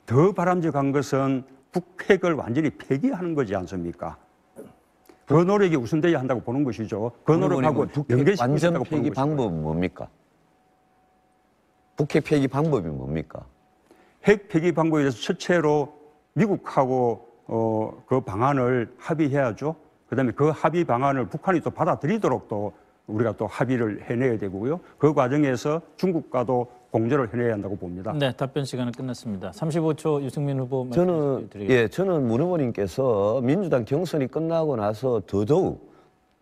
더 바람직한 것은 북핵을 완전히 폐기하는 거지 않습니까? 그 노력이 우선돼야 한다고 보는 것이죠. 그 노력하고 연계시키고 완전 있다고 보는 폐기 것이죠. 방법은 뭡니까? 북핵 폐기 방법이 뭡니까? 핵 폐기 방법에 대해서 첫째로 미국하고 그 방안을 합의해야죠. 그다음에 그 합의 방안을 북한이 또 받아들이도록 또 우리가 또 합의를 해내야 되고요. 그 과정에서 중국과도 공조를 해내야 한다고 봅니다. 네, 답변 시간은 끝났습니다. 35초 유승민 후보 저는 문 후보님께서 민주당 경선이 끝나고 나서 더더욱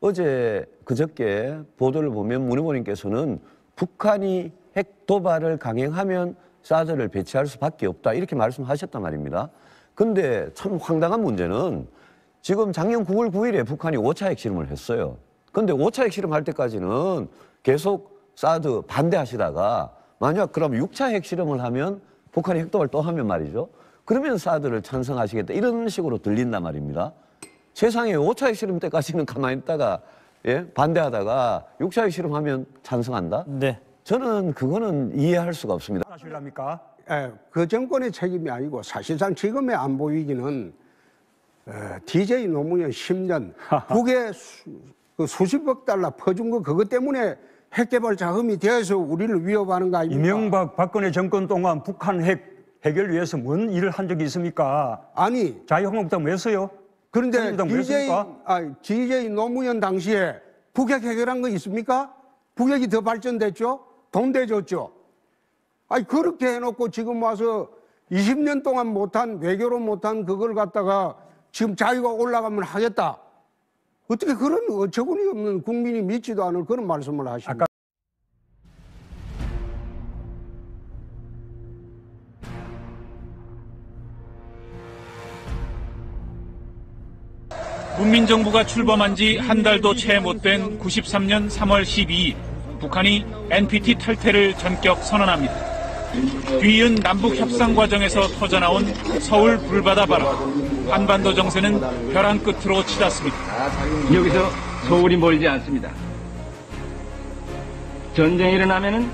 어제 그저께 보도를 보면 문 후보님께서는 북한이 핵 도발을 강행하면 사드를 배치할 수밖에 없다 이렇게 말씀하셨단 말입니다. 근데 참 황당한 문제는 지금 작년 9월 9일에 북한이 5차 핵실험을 했어요. 근데 5차 핵실험 할 때까지는 계속 사드 반대하시다가 만약 그럼 6차 핵실험을 하면 북한이 핵도발 또 하면 말이죠. 그러면 사드를 찬성하시겠다 이런 식으로 들린단 말입니다. 세상에 5차 핵실험 때까지는 가만히 있다가 반대하다가 6차 핵실험하면 찬성한다? 네. 저는 그거는 이해할 수가 없습니다. 하실랍니까? 그 정권의 책임이 아니고 사실상 지금의 안보 위기는 DJ 노무현 10년 북에 수십억 달러 퍼준 거 그것 때문에 핵개발 자금이 되어서 우리를 위협하는 거 아닙니까? 이명박 박근혜 정권 동안 북한 핵 해결 위해서 뭔 일을 한 적이 있습니까? 아니 자유한국당 왜 했어요? 그런데 DJ DJ 노무현 당시에 북핵 해결한 거 있습니까? 북핵이 더 발전됐죠? 돈 대줬죠? 아니 그렇게 해놓고 지금 와서 20년 동안 못한 외교로 못한 그걸 갖다가 지금 자유가 올라가면 하겠다. 어떻게 그런 어처구니 없는 국민이 믿지도 않을 그런 말씀을 하십니까? 문민정부가 출범한 지 한 달도 채 못 된 93년 3월 12일 북한이 NPT 탈퇴를 전격 선언합니다. 뒤이은 남북 협상 과정에서 터져나온 서울 불바다 발언, 한반도 정세는 벼랑 끝으로 치닫습니다. 여기서 서울이 멀지 않습니다. 전쟁이 일어나면은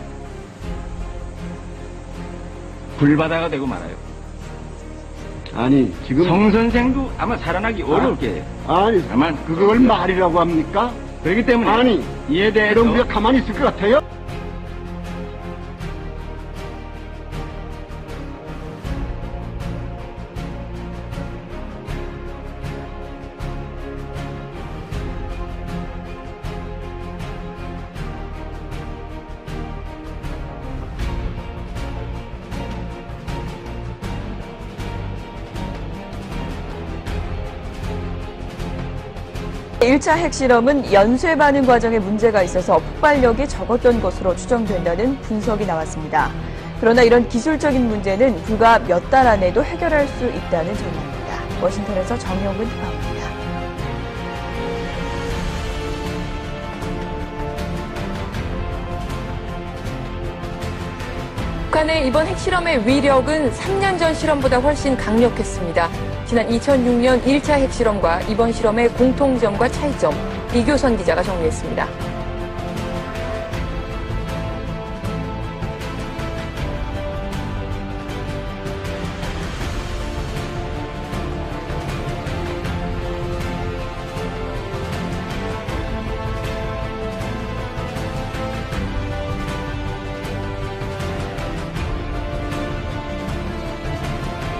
불바다가 되고 말아요. 아니 지금 성 선생도 아마 살아나기 어려울 게예요. 아니 다만 그걸 말이라고 합니까? 그렇기 때문에 아니 이에 대해서 그럼 우리가 가만히 있을 것 같아요? 일 차 핵실험은 연쇄 반응 과정에 문제가 있어서 폭발력이 적었던 것으로 추정된다는 분석이 나왔습니다. 그러나 이런 기술적인 문제는 불과 몇 달 안에도 해결할 수 있다는 전망입니다. 워싱턴에서 정영근 특파원입니다. 북한의 이번 핵실험의 위력은 3년 전 실험보다 훨씬 강력했습니다. 지난 2006년 1차 핵실험과 이번 실험의 공통점과 차이점, 이교선 기자가 정리했습니다.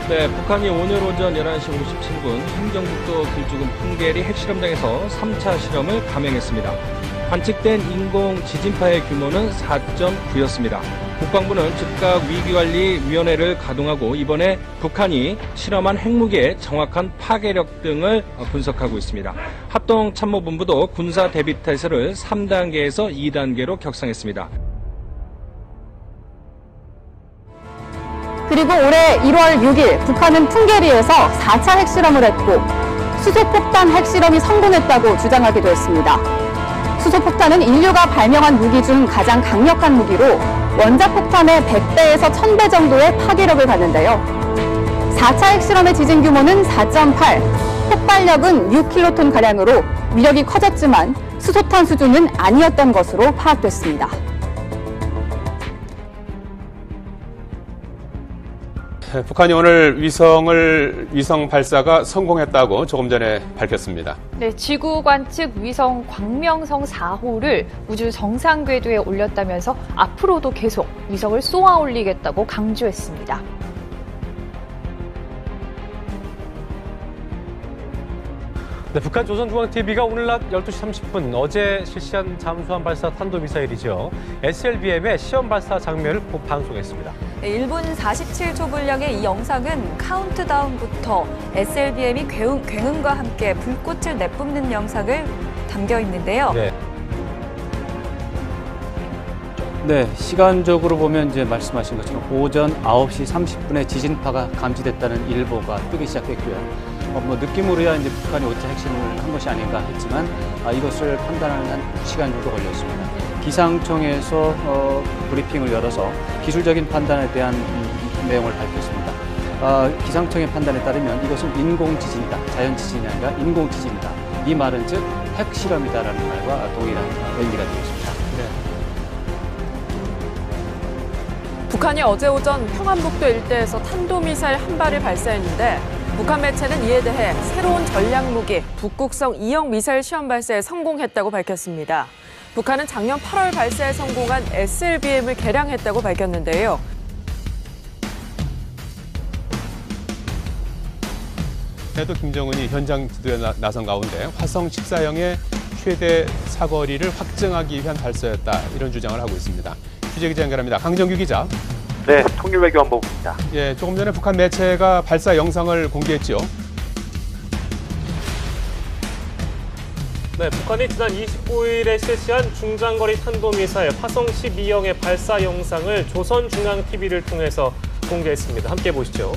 네, 북한이 오늘 오전 11시 57분 함경북도 길쭉은 풍계리 핵실험장에서 3차 실험을 감행했습니다. 관측된 인공 지진파의 규모는 4.9였습니다. 국방부는 즉각 위기관리위원회를 가동하고 이번에 북한이 실험한 핵무기의 정확한 파괴력 등을 분석하고 있습니다. 합동참모본부도 군사 대비 태세를 3단계에서 2단계로 격상했습니다. 그리고 올해 1월 6일 북한은 풍계리에서 4차 핵실험을 했고 수소폭탄 핵실험이 성공했다고 주장하기도 했습니다. 수소폭탄은 인류가 발명한 무기 중 가장 강력한 무기로 원자폭탄의 100배에서 1000배 정도의 파괴력을 갖는데요. 4차 핵실험의 지진 규모는 4.8, 폭발력은 6킬로톤가량으로 위력이 커졌지만 수소탄 수준은 아니었던 것으로 파악됐습니다. 북한이 오늘 위성 발사가 성공했다고 조금 전에 밝혔습니다. 네, 지구 관측 위성 광명성 4호를 우주 정상 궤도에 올렸다면서 앞으로도 계속 위성을 쏘아 올리겠다고 강조했습니다. 네, 북한 조선중앙TV가 오늘 낮 12시 30분 어제 실시한 잠수함 발사 탄도미사일이죠. SLBM의 시험 발사 장면을 방송했습니다. 1분 47초 분량의 이 영상은 카운트다운부터 SLBM이 굉음과 함께 불꽃을 내뿜는 영상을 담겨 있는데요. 네, 시간적으로 보면 이제 말씀하신 것처럼 오전 9시 30분에 지진파가 감지됐다는 일보가 뜨기 시작했고요. 느낌으로야 이제 북한이 5차 핵실험을 한 것이 아닌가 했지만 이것을 판단하는 한 시간 정도 걸렸습니다. 기상청에서 브리핑을 열어서 기술적인 판단에 대한 내용을 밝혔습니다. 기상청의 판단에 따르면 이것은 인공지진이다. 자연지진이 아니라 인공지진이다. 이 말은 즉 핵실험이다라는 말과 동일한 의미가 되겠습니다. 북한이 어제 오전 평안북도 일대에서 탄도미사일 한 발을 발사했는데 북한 매체는 이에 대해 새로운 전략무기 북극성 2형 미사일 시험 발사에 성공했다고 밝혔습니다. 북한은 작년 8월 발사에 성공한 SLBM을 개량했다고 밝혔는데요. 해도 김정은이 현장 지도에 나선 가운데 화성 14형의 최대 사거리를 확증하기 위한 발사였다, 이런 주장을 하고 있습니다. 취재기자 연결합니다. 강정규 기자. 네, 통일외교안보부입니다. 예, 조금 전에 북한 매체가 발사 영상을 공개했죠. 네, 북한이 지난 25일에 실시한 중장거리 탄도미사일 화성 12형의 발사 영상을 조선중앙TV를 통해서 공개했습니다. 함께 보시죠.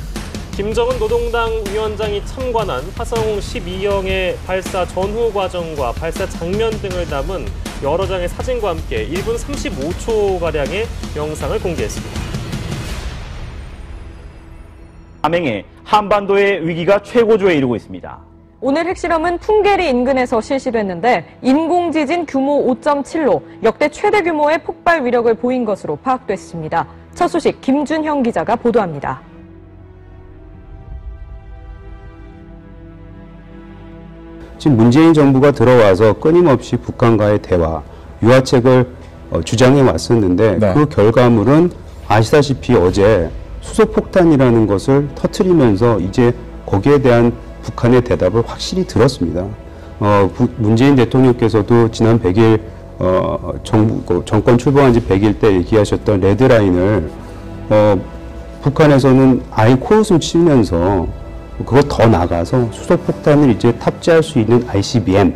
김정은 노동당 위원장이 참관한 화성 12형의 발사 전후 과정과 발사 장면 등을 담은 여러 장의 사진과 함께 1분 35초가량의 영상을 공개했습니다. 함행해 한반도의 위기가 최고조에 이르고 있습니다. 오늘 핵실험은 풍계리 인근에서 실시됐는데 인공지진 규모 5.7로 역대 최대 규모의 폭발 위력을 보인 것으로 파악됐습니다. 첫 소식 김준형 기자가 보도합니다. 지금 문재인 정부가 들어와서 끊임없이 북한과의 대화, 유화책을 주장해 왔었는데 그 결과물은 아시다시피 어제 수소폭탄이라는 것을 터뜨리면서 이제 거기에 대한 북한의 대답을 확실히 들었습니다. 문재인 대통령께서도 지난 100일 정권 출범한 지 100일 때 얘기하셨던 레드라인을 북한에서는 아예 코웃음 치면서 그거 더 나가서 수소폭탄을 이제 탑재할 수 있는 ICBM을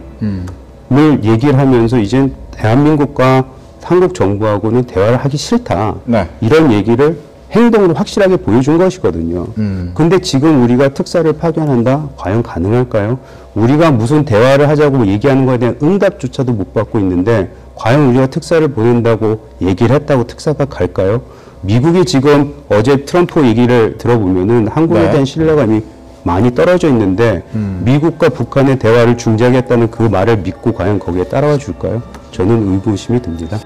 얘기를 하면서 이제 대한민국과 한국 정부하고는 대화를 하기 싫다. 이런 얘기를 행동으로 확실하게 보여준 것이거든요. 근데 지금 우리가 특사를 파견한다? 과연 가능할까요? 우리가 무슨 대화를 하자고 얘기하는 거에 대한 응답조차도 못 받고 있는데 과연 우리가 특사를 보낸다고 얘기를 했다고 특사가 갈까요? 미국이 지금 어제 트럼프 얘기를 들어보면은 한국에 대한 신뢰감이 많이 떨어져 있는데 미국과 북한의 대화를 중지하겠다는 그 말을 믿고 과연 거기에 따라와 줄까요? 저는 의구심이 듭니다.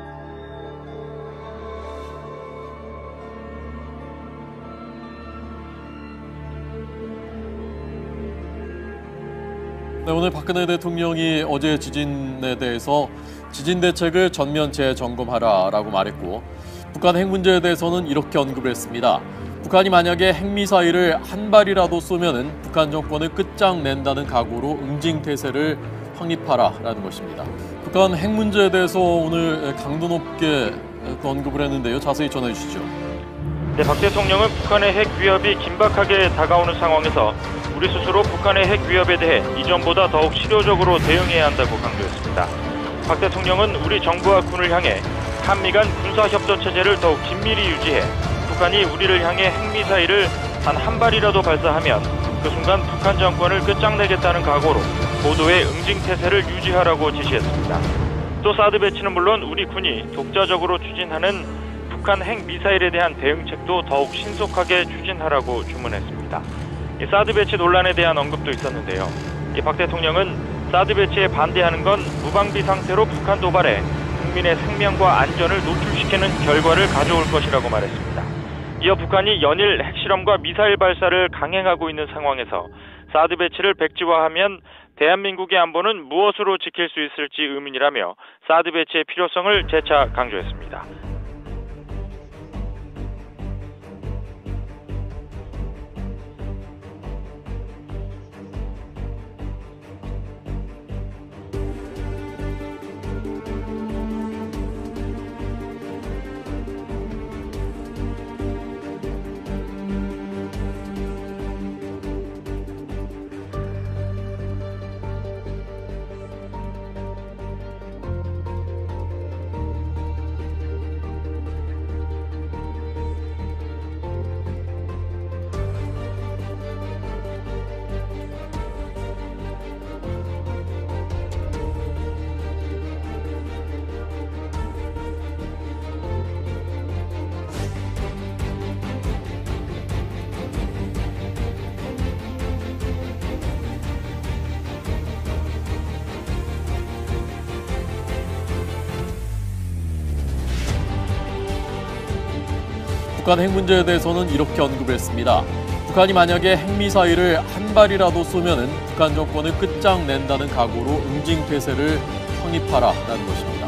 네, 오늘 박근혜 대통령이 어제 지진에 대해서 지진 대책을 전면 재점검하라라고 말했고 북한 핵 문제에 대해서는 이렇게 언급을 했습니다. 북한이 만약에 핵미사일을 한 발이라도 쏘면은 북한 정권을 끝장낸다는 각오로 응징태세를 확립하라라는 것입니다. 북한 핵 문제에 대해서 오늘 강도 높게 언급을 했는데요. 자세히 전해 주시죠. 네, 박 대통령은 북한의 핵 위협이 긴박하게 다가오는 상황에서 우리 스스로 북한의 핵 위협에 대해 이전보다 더욱 실효적으로 대응해야 한다고 강조했습니다. 박 대통령은 우리 정부와 군을 향해 한미 간 군사협조 체제를 더욱 긴밀히 유지해 북한이 우리를 향해 핵미사일을 단 한 발이라도 발사하면 그 순간 북한 정권을 끝장내겠다는 각오로 고도의 응징태세를 유지하라고 지시했습니다. 또 사드 배치는 물론 우리 군이 독자적으로 추진하는 북한 핵미사일에 대한 대응책도 더욱 신속하게 추진하라고 주문했습니다. 이 사드 배치 논란에 대한 언급도 있었는데요. 이 박 대통령은 사드 배치에 반대하는 건 무방비 상태로 북한 도발에 국민의 생명과 안전을 노출시키는 결과를 가져올 것이라고 말했습니다. 이어 북한이 연일 핵실험과 미사일 발사를 강행하고 있는 상황에서 사드 배치를 백지화하면 대한민국의 안보는 무엇으로 지킬 수 있을지 의문이라며 사드 배치의 필요성을 재차 강조했습니다. 북한 핵 문제에 대해서는 이렇게 언급했습니다. 북한이 만약에 핵미사일을 한 발이라도 쏘면은 북한 정권을 끝장낸다는 각오로 응징태세를 확립하라라는 것입니다.